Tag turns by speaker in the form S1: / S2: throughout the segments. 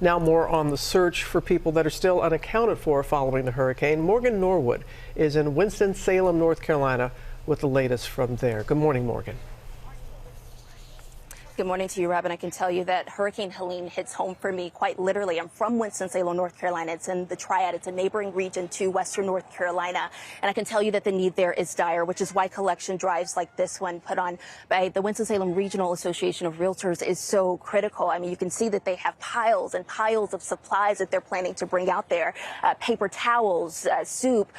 S1: Now more on the search for people that are still unaccounted for following the hurricane. Morgan Norwood is in Winston-Salem, North Carolina with the latest from there. Good morning, Morgan.
S2: Good morning to you, Robin. I can tell you that Hurricane Helene hits home for me quite literally. I'm from Winston-Salem, North Carolina. It's in the Triad. It's a neighboring region to Western North Carolina. And I can tell you that the need there is dire, which is why collection drives like this one put on by the Winston-Salem Regional Association of Realtors is so critical. I mean, you can see that they have piles and piles of supplies that they're planning to bring out there. Paper towels, soup,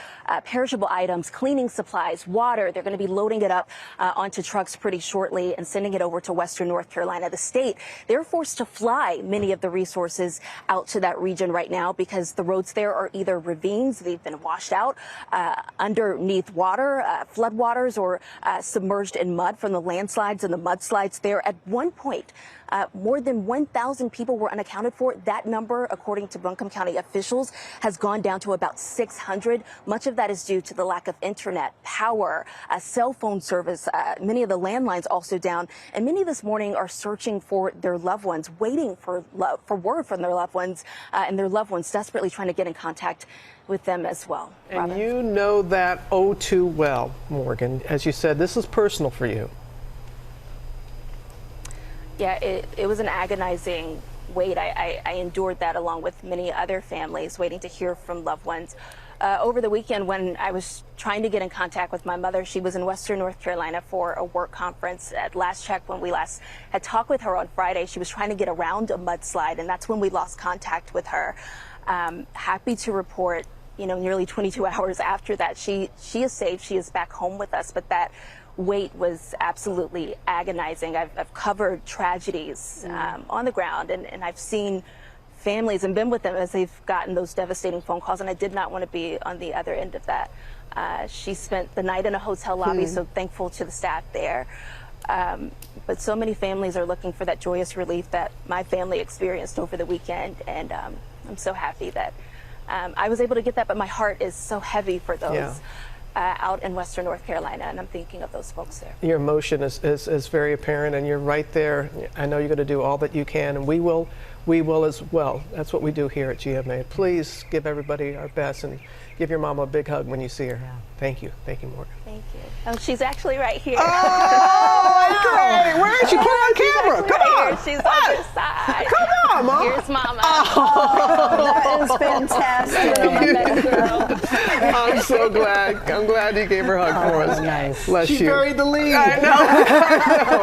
S2: perishable items, cleaning supplies, water. They're going to be loading it up onto trucks pretty shortly and sending it over to Western North Carolina. The state, they're forced to fly many of the resources out to that region right now because the roads there are either ravines, they've been washed out underneath water, floodwaters, or submerged in mud from the landslides and the mudslides there. At one point, more than 1,000 people were unaccounted for. That number, according to Buncombe County officials, has gone down to about 600. Much of that is due to the lack of internet, power, cell phone service. Many of the landlines also down. And many this morning are searching for their loved ones, waiting for word from their loved ones, and their loved ones desperately trying to get in contact with them as well.
S1: And
S2: Robin.
S1: you know that oh too well, Morgan. As you said, this is personal for you.
S2: Yeah, it was an agonizing wait. I endured that along with many other families waiting to hear from loved ones. Over the weekend, when I was trying to get in contact with my mother, she was in Western North Carolina for a work conference. At last check, when we last had talked with her on Friday, she was trying to get around a mudslide, and that's when we lost contact with her. Happy to report, nearly 22 hours after that, she is safe. She is back home with us, but that wait was absolutely agonizing. I've covered tragedies on the ground, and I've seen families and been with them as they've gotten those devastating phone calls, and I did not want to be on the other end of that. She spent the night in a hotel lobby, so thankful to the staff there. But so many families are looking for that joyous relief that my family experienced over the weekend, and I'm so happy that I was able to get that, but my heart is so heavy for those out in Western North Carolina, and I'm thinking of those folks there.
S1: Your emotion is very apparent, and you're right there. I know you're going to do all that you can, and we will as well. That's what we do here at GMA. Please give everybody our best and give your mama a big hug when you see her. Yeah. Thank you, Morgan.
S2: Thank you. Oh, she's actually right here.
S1: Oh, great! Where is she? Put her on camera. Come on.
S2: Here. She's on this side.
S1: Come on, Mom.
S2: Here's Mama.
S3: Oh, that is fantastic.
S1: I'm so glad. I'm glad you gave her a hug for us.
S3: Nice.
S1: Bless you.
S3: She buried the lead.
S1: I know.